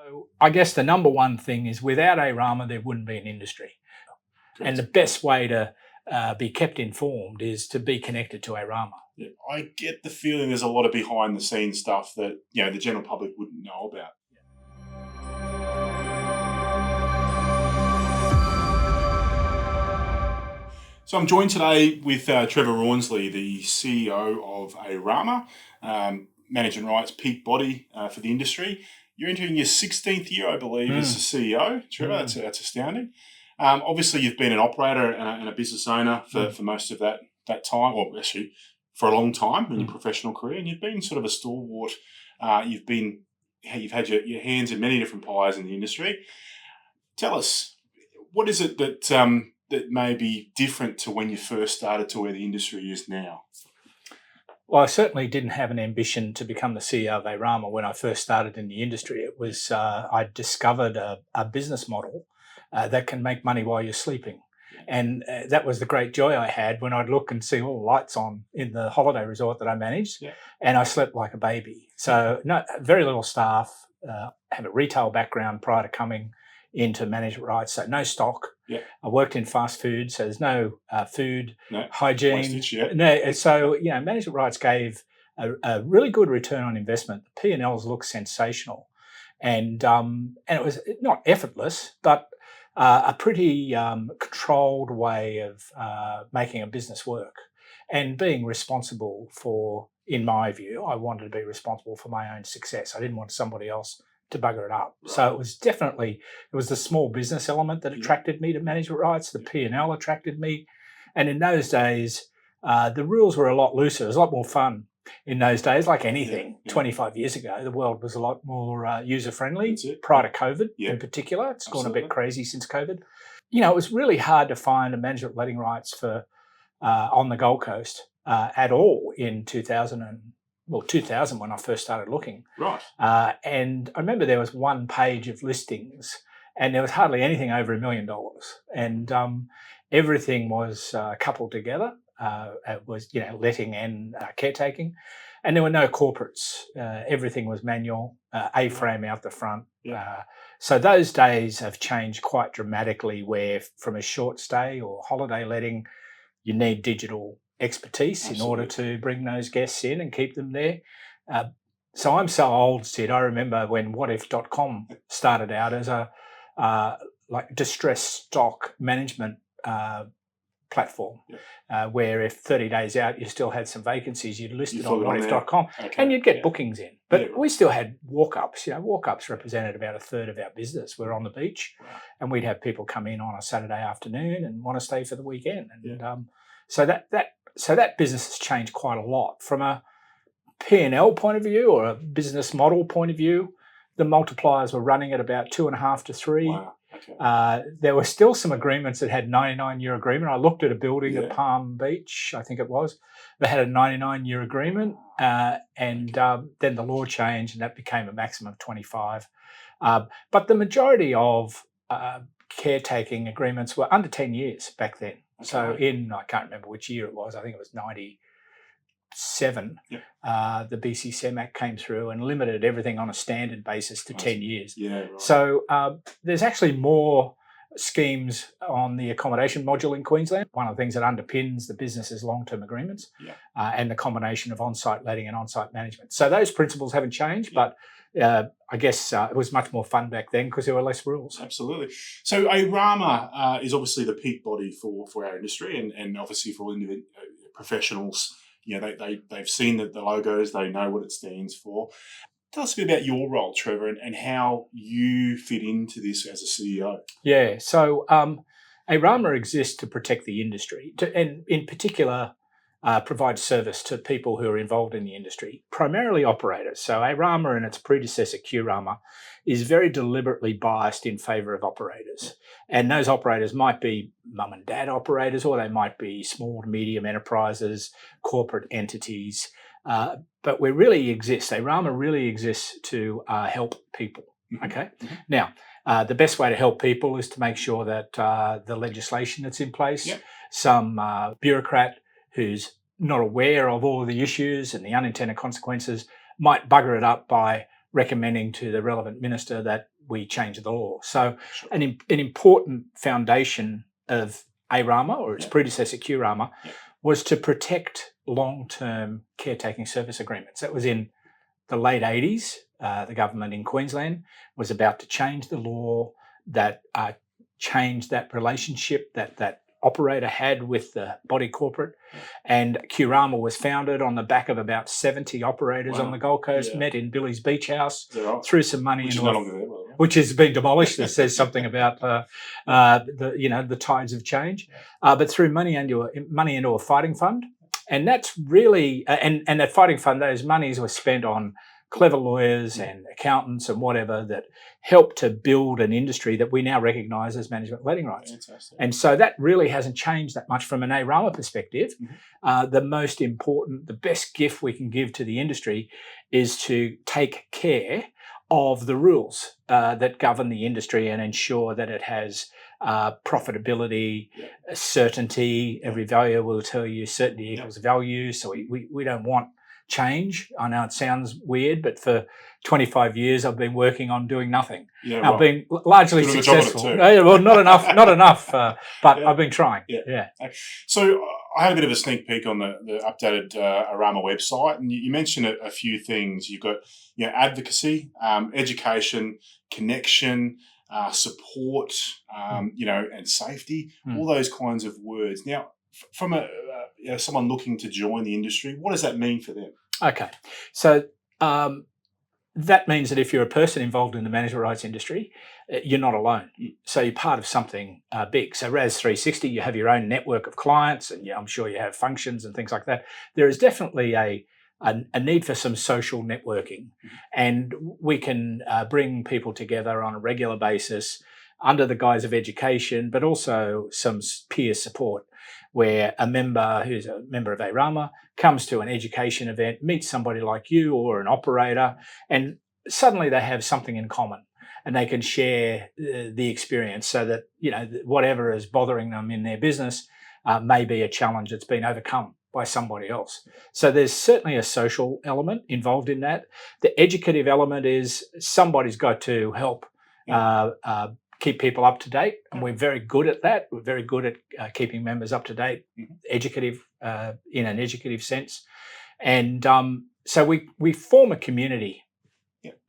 So I guess the number one thing is without ARAMA, there wouldn't be an industry. And the best way to be kept informed is to be connected to ARAMA. Yeah, I get the feeling there's a lot of behind the scenes stuff that the general public wouldn't know about. So I'm joined today with Trevor Rawnsley, the CEO of ARAMA, managing rights peak body for the industry. You're entering your 16th year, I believe, as the CEO. Trevor, that's astounding. Obviously, you've been an operator and a business owner for most of that time, or actually for a long time in your professional career, and you've been sort of a stalwart. You've had your hands in many different pies in the industry. Tell us, what is it that may be different to when you first started to where the industry is now? Well, I certainly didn't have an ambition to become the CEO of ARAMA when I first started in the industry. It was I discovered a business model that can make money while you're sleeping. And that was the great joy I had when I'd look and see all the lights on in the holiday resort that I managed, and I slept like a baby. So very little staff, have a retail background prior to coming into management rights, so no stock. I worked in fast food, so there's no food hygiene. Wastage, so management rights gave a really good return on investment. The P&Ls look sensational, and it was not effortless, but a pretty controlled way of making a business work and being responsible for. In my view, I wanted to be responsible for my own success. I didn't want somebody else to bugger it up. Right. So it was the small business element that attracted me to management rights. The P&L attracted me. And in those days, the rules were a lot looser. It was a lot more fun in those days, like anything. 25 years ago, the world was a lot more user-friendly prior to COVID in particular. It's gone a bit crazy since COVID. It was really hard to find a management letting rights for on the Gold Coast at all in 2000 when I first started looking. Right. And I remember there was one page of listings and there was hardly anything over $1 million. And everything was coupled together. It was, letting and caretaking. And there were no corporates. Everything was manual, A-frame out the front. So those days have changed quite dramatically where from a short stay or holiday letting, you need digital expertise in order to bring those guests in and keep them there. So I'm so old, Sid. I remember when whatif.com started out as a distressed stock management platform, where if 30 days out you still had some vacancies, you'd list it on whatif.com and you'd get bookings in. But we still had walk-ups. Walk-ups represented about a third of our business. We're on the beach and we'd have people come in on a Saturday afternoon and want to stay for the weekend. And so that business has changed quite a lot. From a P&L point of view or a business model point of view, the multipliers were running at about 2.5 to 3. Wow. Okay. There were still some agreements that had 99-year agreement. I looked at a building at Palm Beach, I think it was. They had a 99-year agreement, and then the law changed and that became a maximum of 25. But the majority of caretaking agreements were under 10 years back then. Okay. So I can't remember which year it was, I think it was 97, the BC SEM Act came through and limited everything on a standard basis to 10 years. Right. So there's actually more schemes on the accommodation module in Queensland. One of the things that underpins the business is long-term agreements and the combination of on-site letting and on-site management. So those principles haven't changed, but I guess it was much more fun back then because there were less rules. Absolutely. So ARAMA is obviously the peak body for our industry and obviously for all professionals. They've seen the logos, they know what it stands for. Tell us a bit about your role, Trevor, and how you fit into this as a CEO. Yeah, so ARAMA exists to protect the industry and in particular provide service to people who are involved in the industry, primarily operators. So ARAMA and its predecessor QRAMA is very deliberately biased in favour of operators. And those operators might be mum and dad operators, or they might be small to medium enterprises, corporate entities. But we really exist, ARAMA really exists to help people, okay? Now, the best way to help people is to make sure that the legislation that's in place, some bureaucrat who's not aware of all of the issues and the unintended consequences might bugger it up by recommending to the relevant minister that we change the law. So Sure. an important foundation of ARAMA, or its Yeah. predecessor QRAMA, Yeah. was to protect long-term caretaking service agreements. That was in the late 80s. The government in Queensland was about to change the law that changed that relationship that operator had with the body corporate. Yeah. And QRAMA was founded on the back of about 70 operators on the Gold Coast, met in Billy's Beach House, Right? threw some money Which into is no longer there, by the way. which has been demolished. That says something about the tides of change. But threw money into a fighting fund, and that's really and that fighting fund, those monies were spent on clever lawyers and accountants and whatever that helped to build an industry that we now recognise as management letting rights. Fantastic. And so that really hasn't changed that much from an ARAMA perspective. Mm-hmm. The most important, the best gift we can give to the industry is to take care of the rules that govern the industry and ensure that it has profitability, certainty. Every valuer will tell you certainty equals value. So we don't want change. I know it sounds weird, but for 25 years I've been working on doing nothing. Yeah, I've been largely doing a job successful. on it too. Well, not enough, but I've been trying. Yeah. So I had a bit of a sneak peek on the updated ARAMA website, and you mentioned a few things. You've got advocacy, education, connection, support, and safety. All those kinds of words. Now, from someone looking to join the industry, what does that mean for them? Okay, so that means that if you're a person involved in the management rights industry, you're not alone. So you're part of something big. So RAS 360, you have your own network of clients, and I'm sure you have functions and things like that. There is definitely a need for some social networking, and we can bring people together on a regular basis under the guise of education, but also some peer support, where a member who's a member of ARAMA comes to an education event, meets somebody like you or an operator, and suddenly they have something in common and they can share the experience, so that whatever is bothering them in their business may be a challenge that's been overcome by somebody else. So there's certainly a social element involved in that. The educative element is somebody's got to help keep people up to date, and we're very good at that. We're very good at keeping members up to date, educative in an educative sense, and so we form a community.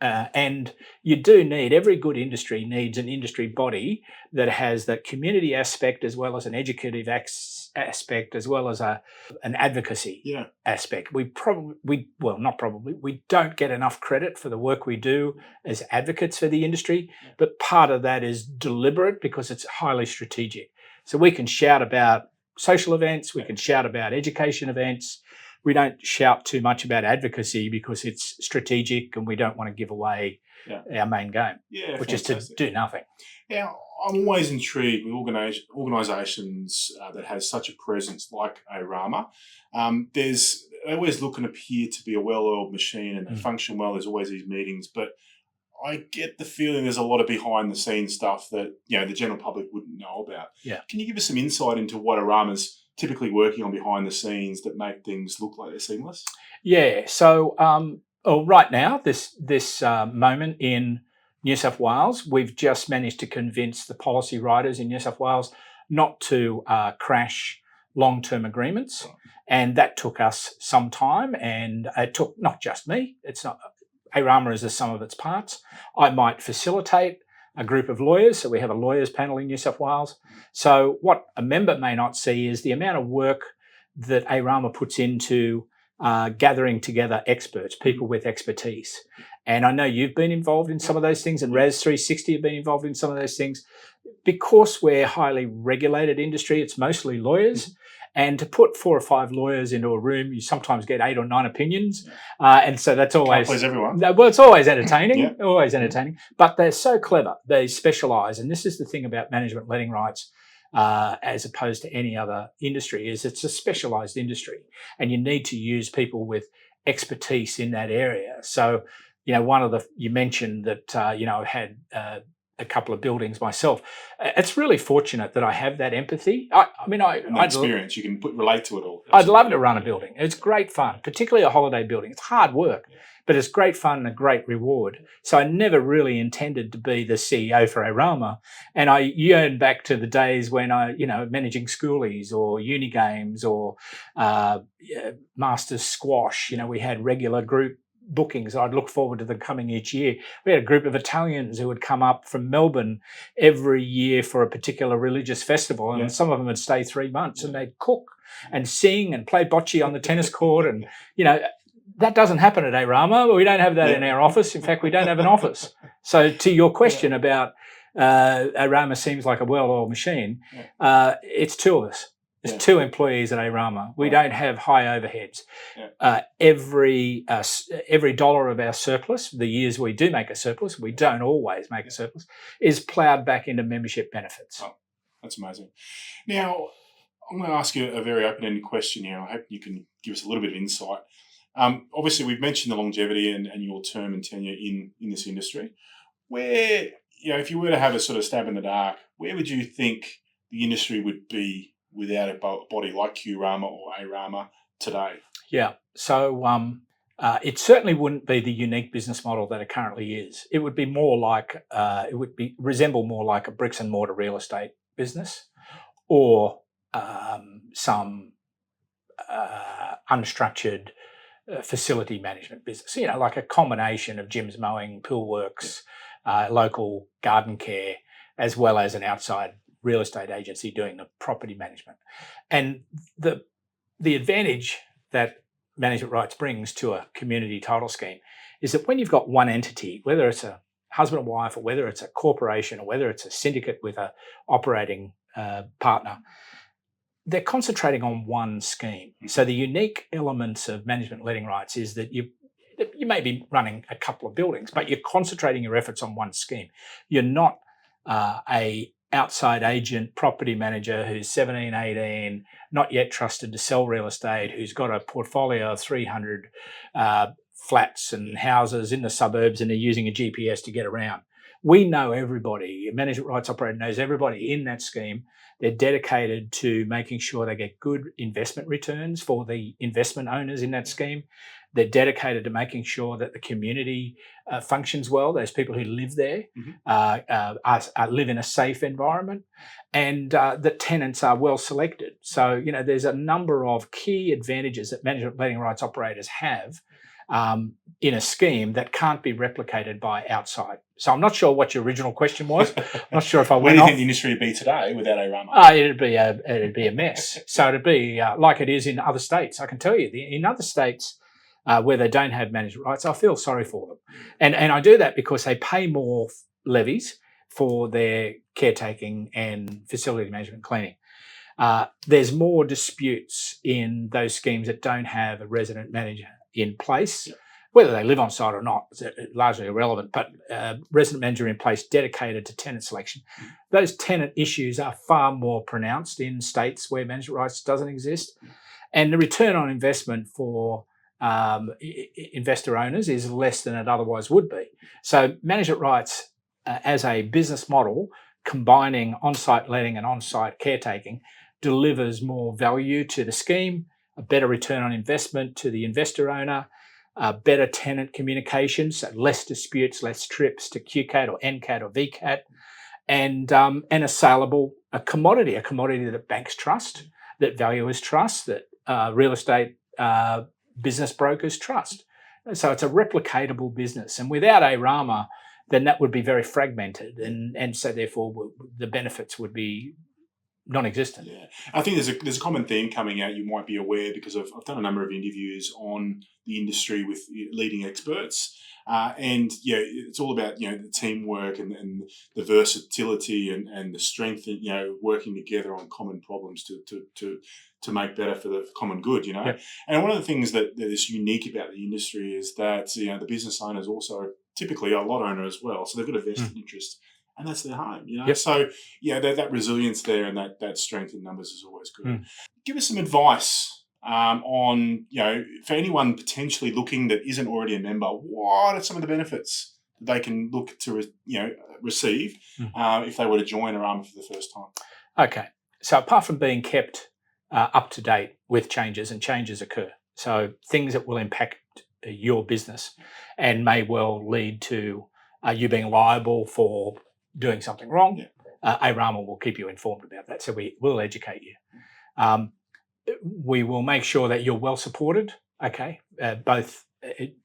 And you do need, every good industry needs an industry body that has that community aspect, as well as an educative aspect, as well as an advocacy aspect. We don't get enough credit for the work we do as advocates for the industry, but part of that is deliberate because it's highly strategic. So we can shout about social events, we can shout about education events. We don't shout too much about advocacy because it's strategic and we don't want to give away our main game, which is to do nothing. Now, I'm always intrigued with organisations that have such a presence like ARAMA. They always look and appear to be a well-oiled machine, and they function well. There's always these meetings, but I get the feeling there's a lot of behind-the-scenes stuff that the general public wouldn't know about. Yeah. Can you give us some insight into what ARAMA's typically working on behind the scenes that make things look like they're seamless? Yeah. So right now, this moment in New South Wales, we've just managed to convince the policy writers in New South Wales not to crash long-term agreements. Right. And that took us some time, and it took not just me. It's not ARAMA is the sum of its parts. I might facilitate a group of lawyers. So we have a lawyers panel in New South Wales. So what a member may not see is the amount of work that ARAMA puts into gathering together experts, people with expertise. And I know you've been involved in some of those things, and RAS 360 have been involved in some of those things. Because we're a highly regulated industry, it's mostly lawyers. And to put 4 or 5 lawyers into a room, you sometimes get 8 or 9 opinions. And so that's always... Can't please everyone. Well, it's always entertaining, always entertaining. But they're so clever. They specialise. And this is the thing about management letting rights as opposed to any other industry, is it's a specialised industry. And you need to use people with expertise in that area. So, you mentioned that, I've had a couple of buildings myself. It's really fortunate that I have that empathy. And that experience, you can relate to it all. I'd love to run a building. It's great fun, particularly a holiday building. It's hard work, but it's great fun and a great reward. So I never really intended to be the CEO for ARAMA. And I yearn back to the days when managing schoolies or uni games or masters squash. We had regular group bookings. I'd look forward to them coming each year. We had a group of Italians who would come up from Melbourne every year for a particular religious festival, and some of them would stay 3 months and they'd cook and sing and play bocce on the tennis court. And that doesn't happen at ARAMA. We don't have that in our office. In fact, we don't have an office. So to your question about ARAMA seems like a well-oiled machine, it's two of us. There's 2 employees at ARAMA. We don't have high overheads. Every dollar of our surplus, the years we do make a surplus, we don't always make a surplus, is ploughed back into membership benefits. Oh, that's amazing. Now, I'm going to ask you a very open-ended question here. I hope you can give us a little bit of insight. Obviously, we've mentioned the longevity and your term and tenure in this industry. Where, if you were to have a sort of stab in the dark, where would you think the industry would be without a body like QRAMA or ARAMA today? Yeah, so it certainly wouldn't be the unique business model that it currently is. It would be more like resemble more like a bricks and mortar real estate business, or some unstructured facility management business. Like a combination of gyms, mowing, pool works, local garden care, as well as an outside real estate agency doing the property management. And the advantage that management rights brings to a community title scheme is that when you've got one entity, whether it's a husband and wife or whether it's a corporation or whether it's a syndicate with a operating partner, they're concentrating on one scheme. So the unique elements of management letting rights is that you may be running a couple of buildings, but you're concentrating your efforts on one scheme. You're not a outside agent property manager who's 17, 18, not yet trusted to sell real estate, who's got a portfolio of 300 flats and houses in the suburbs and they're using a GPS to get around. We know everybody. A management rights operator knows everybody in that scheme. They're dedicated to making sure they get good investment returns for the investment owners in that scheme. They're dedicated to making sure that the community functions well. Those people who live there live in a safe environment, and that tenants are well selected. So, there's a number of key advantages that management letting rights operators have in a scheme that can't be replicated by outside. So I'm not sure what your original question was. I'm not sure if I went Where do you off. think the industry would be today without ARAMA? It'd be a mess. So it'd be like it is in other states. I can tell you, in other states where they don't have management rights, I feel sorry for them. And I do that because they pay more levies for their caretaking and facility management cleaning. There's more disputes in those schemes that don't have a resident manager in place. Whether they live on site or not is largely irrelevant, but resident manager in place dedicated to tenant selection. Those tenant issues are far more pronounced in states where management rights doesn't exist. And the return on investment for investor owners is less than it otherwise would be. So management rights as a business model, combining on-site letting and on-site caretaking, delivers more value to the scheme, a better return on investment to the investor owner, better tenant communication, so less disputes, less trips to QCAT or NCAT or VCAT, and a saleable commodity that banks trust, that valuers trust, that real estate business brokers trust. So it's a replicatable business. And without ARAMA, then that would be very fragmented. And so therefore the benefits would be non-existent. Yeah, I think there's a common theme coming out. You might be aware because I've done a number of interviews on the industry with leading experts, and it's all about the teamwork and the versatility and the strength and working together on common problems to make better for the common good. Yep. And one of the things that is unique about the industry is that the business owner is also typically a lot owner as well, so they've got a vested interest. And that's their home, Yep. So, that resilience there and that strength in numbers is always good. Give us some advice on, for anyone potentially looking that isn't already a member, what are some of the benefits they can look to receive if they were to join ARAMA for the first time? Okay. So apart from being kept up to date with changes, and changes occur, so things that will impact your business and may well lead to you being liable for doing something wrong, ARAMA will keep you informed about that. So we will educate you. We will make sure that you're well supported, both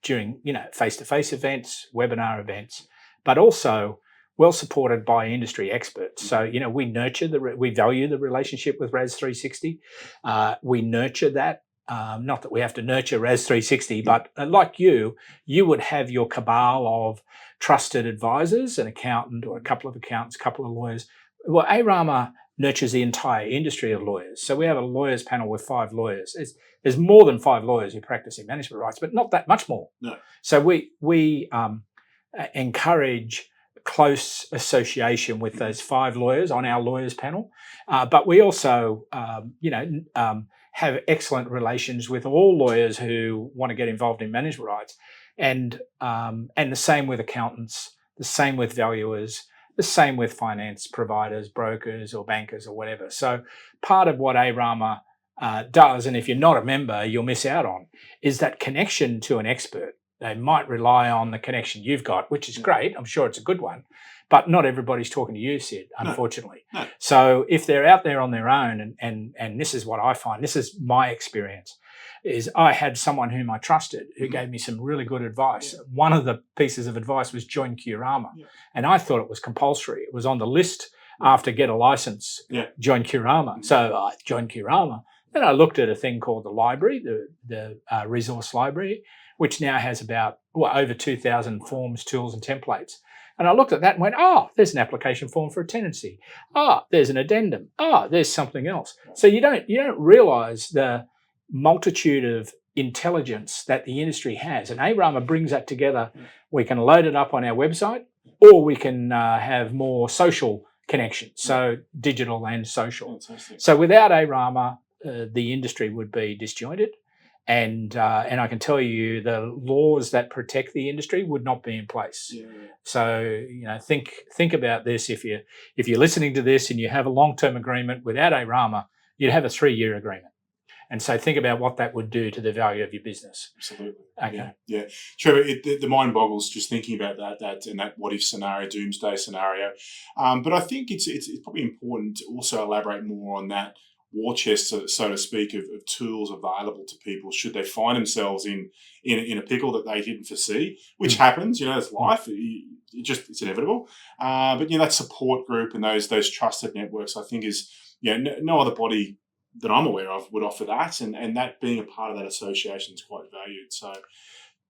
during face-to-face events, webinar events, but also well supported by industry experts. So we we value the relationship with RAS 360. We nurture that. Not that we have to nurture RAS 360, but like you would have your cabal of trusted advisors, an accountant or a couple of accountants, a couple of lawyers. Well, ARAMA nurtures the entire industry of lawyers. So we have a lawyers panel with 5 lawyers. There's more than 5 lawyers who practice in management rights, but not that much more. No. So we encourage close association with those 5 lawyers on our lawyers panel, but we also have excellent relations with all lawyers who want to get involved in management rights, and the same with accountants, the same with valuers, the same with finance providers, brokers or bankers or whatever. So part of what ARAMA does, and if you're not a member, you'll miss out on, is that connection to an expert. They might rely on the connection you've got, which is great. I'm sure it's a good one, but not everybody's talking to you, Sid, unfortunately. No. So if they're out there on their own, and this is what I find, this is my experience, is I had someone whom I trusted who gave me some really good advice. One of the pieces of advice was join ARAMA, and I thought it was compulsory. It was on the list after get a license, join ARAMA. So I joined ARAMA. Then I looked at a thing called the library, the resource library, which now has about over 2,000 forms, tools and templates. And I looked at that and went, there's an application form for a tenancy. There's an addendum. There's something else. So you don't realise the multitude of intelligence that the industry has. And ARAMA brings that together. We can load it up on our website, or we can have more social connections, so digital and social. So without ARAMA, the industry would be disjointed. And I can tell you the laws that protect the industry would not be in place. So think about this. If you're listening to this and you have a long-term agreement without ARAMA, you'd have a 3-year agreement. And so think about what that would do to the value of your business. Absolutely. Okay. Yeah. Trevor, the mind boggles just thinking about that what if scenario, doomsday scenario. But I think it's probably important to also elaborate more on that war chest, so to speak, of tools available to people should they find themselves in a pickle that they didn't foresee, which happens. It's life. It's inevitable. But that support group and those trusted networks, I think, is no other body that I'm aware of would offer that, and that being a part of that association is quite valued. So.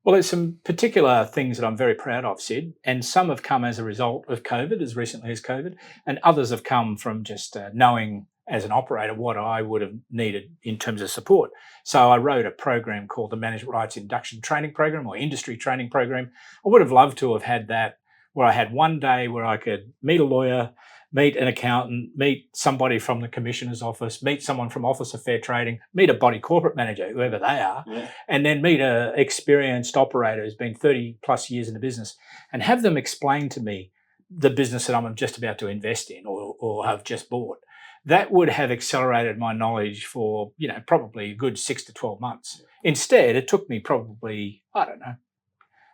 Well, there's some particular things that I'm very proud of, Sid, and some have come as a result of COVID, as recently as COVID, and others have come from just knowing as an operator what I would have needed in terms of support. So I wrote a program called the Management Rights Induction Training Program, or Industry Training Program. I would have loved to have had that, where I had one day where I could meet a lawyer, meet an accountant, meet somebody from the Commissioner's office, meet someone from Office of Fair Trading, meet a body corporate manager, whoever they are, and then meet an experienced operator who's been 30 plus years in the business, and have them explain to me the business that I'm just about to invest in or have just bought. That would have accelerated my knowledge for, probably a good 6 to 12 months. Instead, it took me probably,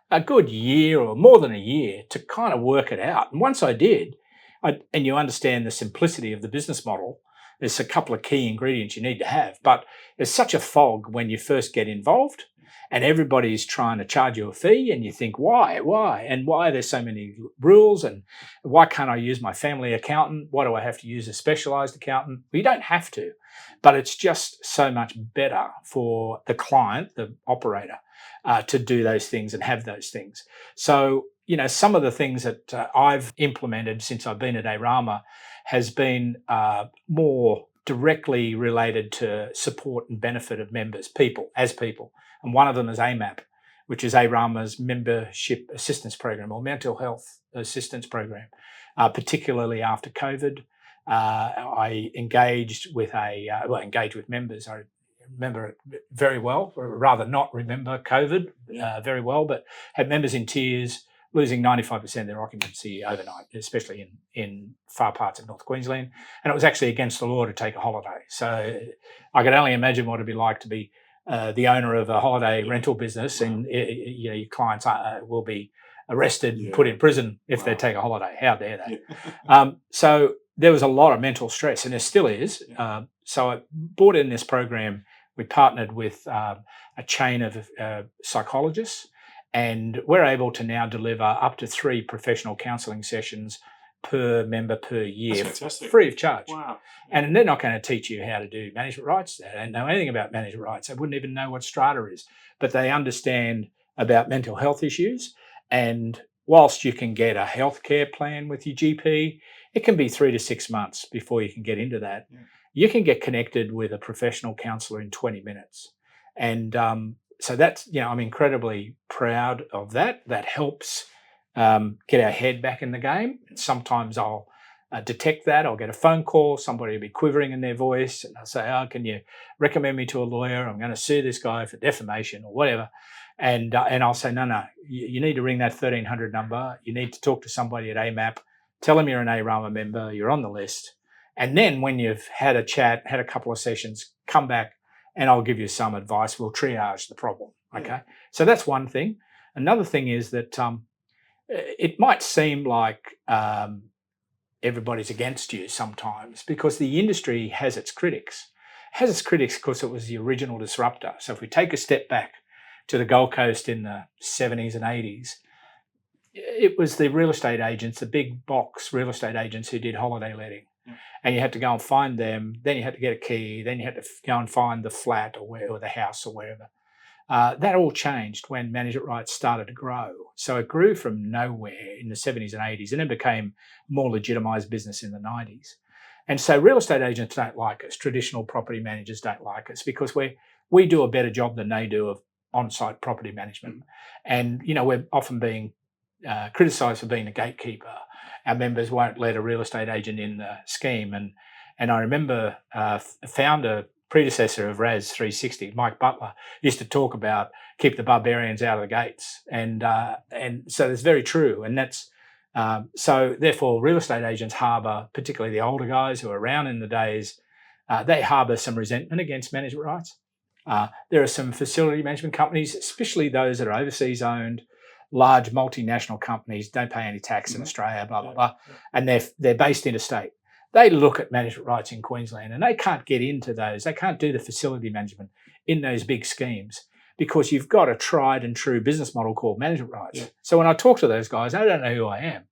a good year or more than a year to kind of work it out. And once I did, and you understand the simplicity of the business model, there's a couple of key ingredients you need to have, but there's such a fog when you first get involved and everybody's trying to charge you a fee and you think, why? And why are there so many rules? And why can't I use my family accountant? Why do I have to use a specialised accountant? Well, you don't have to, but it's just so much better for the client, the operator, to do those things and have those things. So, some of the things that I've implemented since I've been at ARAMA has been more directly related to support and benefit of members, people. And one of them is AMAP, which is ARAMA's Membership Assistance Program, or Mental Health Assistance Program. Particularly after COVID, I engaged with members. I remember it very well, or rather not remember COVID very well, but had members in tears, losing 95% of their occupancy overnight, especially in far parts of North Queensland. And it was actually against the law to take a holiday. So I could only imagine what it'd be like to be the owner of a holiday rental business, and your clients will be arrested and put in prison if they take a holiday. How dare they? So there was a lot of mental stress, and there still is. So I brought in this program. We partnered with a chain of psychologists, and we're able to now deliver up to 3 professional counselling sessions per member per year, free of charge. Wow. And they're not going to teach you how to do management rights. They don't know anything about management rights. They wouldn't even know what strata is, but they understand about mental health issues. And whilst you can get a healthcare plan with your GP, it can be 3 to 6 months before you can get into that. Yeah. You can get connected with a professional counsellor in 20 minutes. And so that's, I'm incredibly proud of that. That helps get our head back in the game. Sometimes I'll detect that. I'll get a phone call, somebody will be quivering in their voice, and I'll say, can you recommend me to a lawyer? I'm going to sue this guy for defamation or whatever. And I'll say, no, you need to ring that 1300 number. You need to talk to somebody at AMAP. Tell them you're an ARAMA member, you're on the list. And then when you've had a chat, had a couple of sessions, come back and I'll give you some advice. We'll triage the problem, okay? Yeah. So that's one thing. Another thing is that it might seem like everybody's against you sometimes, because the industry has its critics. It has its critics because it was the original disruptor. So if we take a step back to the Gold Coast in the 70s and 80s, it was the real estate agents, the big box real estate agents who did holiday letting. Yeah. And you had to go and find them, then you had to get a key, then you had to go and find the flat or the house or wherever. That all changed when management rights started to grow. So it grew from nowhere in the 70s and 80s and then became more legitimised business in the 90s. And so real estate agents don't like us. Traditional property managers don't like us because we do a better job than they do of on-site property management. And, we're often being criticised for being a gatekeeper. Our members won't let a real estate agent in the scheme. And I remember founder, predecessor of RAS 360, Mike Butler, used to talk about keep the barbarians out of the gates. And so that's very true. And that's so therefore real estate agents harbour, particularly the older guys who are around in the days, they harbour some resentment against management rights. There are some facility management companies, especially those that are overseas owned, large multinational companies, don't pay any tax in Australia, blah, blah, blah, and they're based interstate. They look at management rights in Queensland and they can't get into those. They can't do the facility management in those big schemes because you've got a tried and true business model called management rights. Yeah. So when I talk to those guys, they don't know who I am.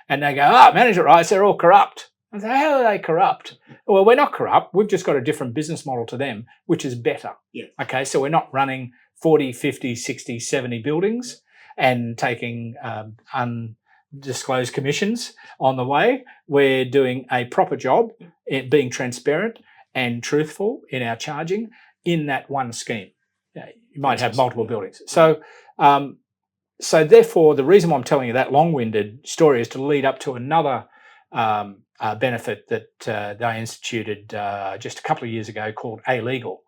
And they go, management rights, they're all corrupt. I say, how are they corrupt? Well, we're not corrupt. We've just got a different business model to them, which is better. Yeah. Okay, so we're not running 40, 50, 60, 70 buildings and taking undisclosed commissions on the way. We're doing a proper job at being transparent and truthful in our charging in that one scheme. You might have multiple buildings. So therefore, the reason why I'm telling you that long-winded story is to lead up to another benefit that I instituted just a couple of years ago called illegal.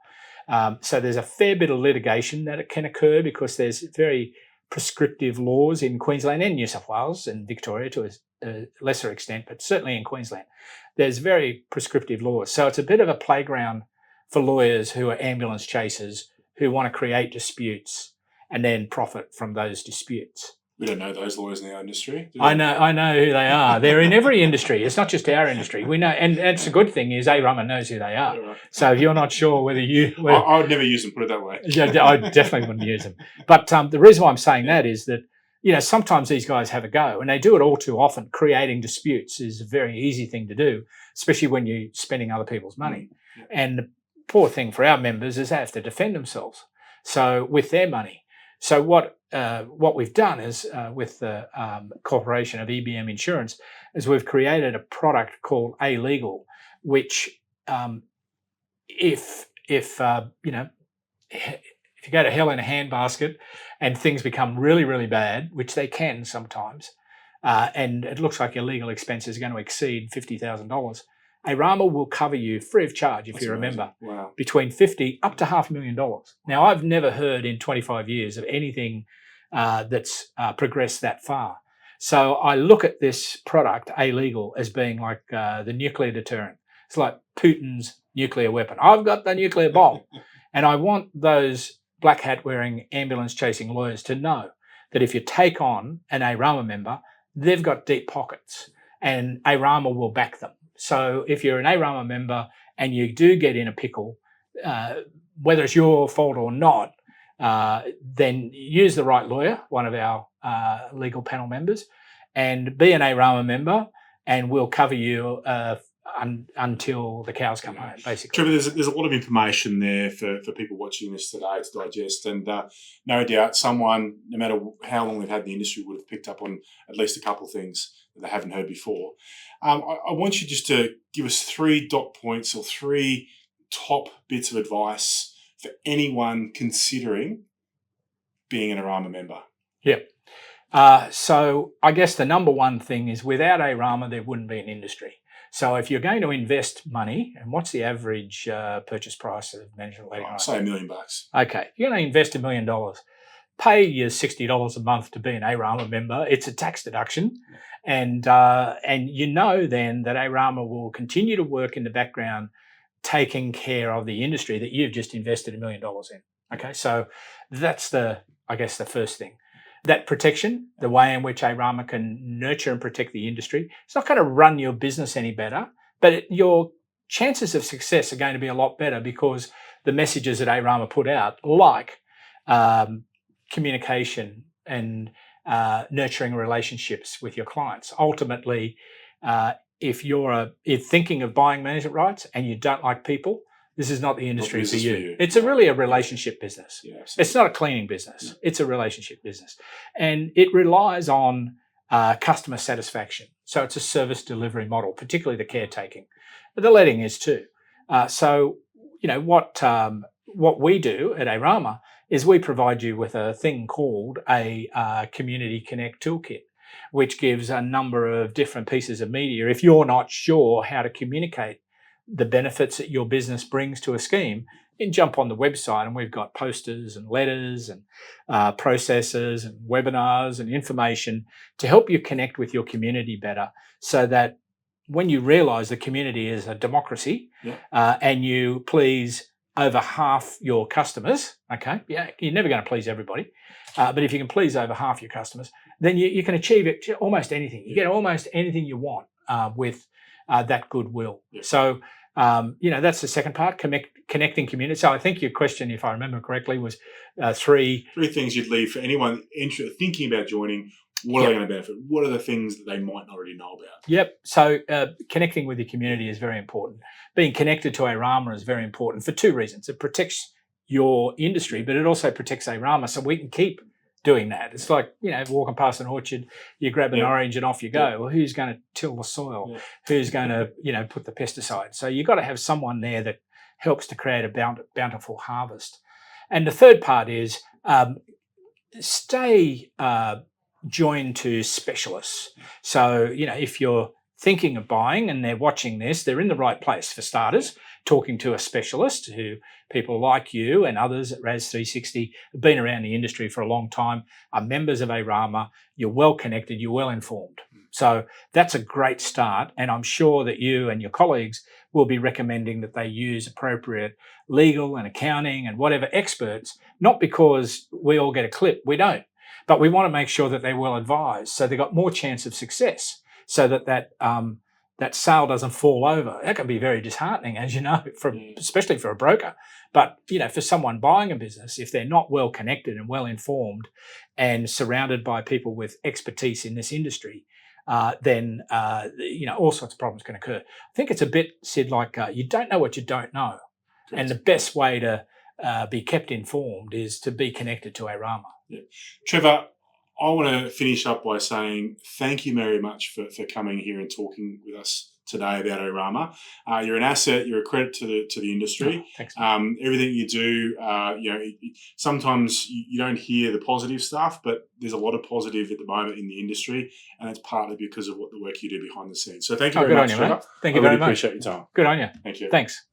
So there's a fair bit of litigation that it can occur because there's very prescriptive laws in Queensland and New South Wales and Victoria to a lesser extent, but certainly in Queensland, there's very prescriptive laws. So it's a bit of a playground for lawyers who are ambulance chasers who want to create disputes and then profit from those disputes. We don't know those lawyers in our industry. I know who they are. They're in every industry. It's not just our industry. We know, and it's a good thing is ARAMA knows who they are. Yeah, right. So if you're not sure whether I would never use them, put it that way. Yeah, I definitely wouldn't use them. But the reason why I'm saying that is that, sometimes these guys have a go and they do it all too often. Creating disputes is a very easy thing to do, especially when you're spending other people's money. Yeah. And the poor thing for our members is they have to defend themselves. So with their money. So what we've done is with the corporation of EBM Insurance is we've created a product called A-Legal, which if you go to hell in a handbasket and things become really, really bad, which they can sometimes, and it looks like your legal expenses are going to exceed $50,000, ARAMA will cover you free of charge, if you remember, between $50,000 up to $500,000. Now, I've never heard in 25 years of anything that's progressed that far. So I look at this product, A-Legal, as being like the nuclear deterrent. It's like Putin's nuclear weapon. I've got the nuclear bomb. And I want those black hat wearing ambulance chasing lawyers to know that if you take on an ARAMA member, they've got deep pockets and ARAMA will back them. So if you're an ARAMA member and you do get in a pickle, whether it's your fault or not, then use the right lawyer, one of our legal panel members, and be an ARAMA member, and we'll cover you until the cows come home, basically. Trevor, there's a lot of information there for people watching this today to digest, and no doubt someone, no matter how long they've had in the industry, would have picked up on at least a couple of things that they haven't heard before. I want you just to give us 3 dot points or 3 top bits of advice for anyone considering being an ARAMA member. Yep. So I guess the number one thing is without ARAMA, there wouldn't be an industry. So if you're going to invest money, and what's the average purchase price of management rating? Say $1 million. Okay, if you're going to invest $1 million, pay your $60 a month to be an ARAMA member. It's a tax deduction, and you know then that ARAMA will continue to work in the background, taking care of the industry that you've just invested $1 million in. Okay, so that's the first thing. That protection, the way in which ARAMA can nurture and protect the industry, it's not going to run your business any better, but your chances of success are going to be a lot better because the messages that ARAMA put out, like communication and nurturing relationships with your clients. Ultimately, if you're thinking of buying management rights and you don't like people, this is not the industry for you. It's really a relationship business. Yeah, it's not a cleaning business. Yeah. It's a relationship business. And it relies on customer satisfaction. So it's a service delivery model, particularly the caretaking. The letting is too. So, what we do at ARAMA is we provide you with a thing called a Community Connect Toolkit, which gives a number of different pieces of media. If you're not sure how to communicate the benefits that your business brings to a scheme, you can jump on the website and we've got posters and letters and processes and webinars and information to help you connect with your community better, so that when you realise the community is a democracy, and you please over half your customers, okay, you're never going to please everybody, but if you can please over half your customers, then you can achieve almost anything. You get almost anything you want with that goodwill. Yeah. So, that's the second part, connecting community. So I think your question, if I remember correctly, was 3 things you'd leave for anyone thinking about joining. What are they going to benefit? What are the things that they might not already know about? Yep. So connecting with your community is very important. Being connected to ARAMA is very important for 2 reasons. It protects your industry, but it also protects ARAMA, so we can keep doing that. It's like, walking past an orchard, you grab an orange and off you go. Well, who's going to till the soil? Who's going to, put the pesticide? So you've got to have someone there that helps to create a bountiful harvest. And the third part is stay joined to specialists. So, if you're thinking of buying and they're watching this, they're in the right place. For starters, talking to a specialist who people like you and others at RAS 360 have been around the industry for a long time, are members of ARAMA, you're well connected, you're well informed. So that's a great start. And I'm sure that you and your colleagues will be recommending that they use appropriate legal and accounting and whatever experts, not because we all get a clip, we don't, but we want to make sure that they're well advised so they've got more chance of success, so that sale doesn't fall over. That can be very disheartening, as you know, especially for a broker. But, for someone buying a business, if they're not well connected and well informed and surrounded by people with expertise in this industry, then, all sorts of problems can occur. I think it's a bit, Sid, like you don't know what you don't know. And the best way to be kept informed is to be connected to ARAMA. Yeah. Trevor, I want to finish up by saying thank you very much for coming here and talking with us today about ARAMA. You're an asset. You're a credit to the industry. Thanks. Everything you do, sometimes you don't hear the positive stuff, but there's a lot of positive at the moment in the industry, and it's partly because of what the work you do behind the scenes. So thank you very much, Trevor. Thank you very much. Appreciate your time. Good on you. Thank you. Thanks.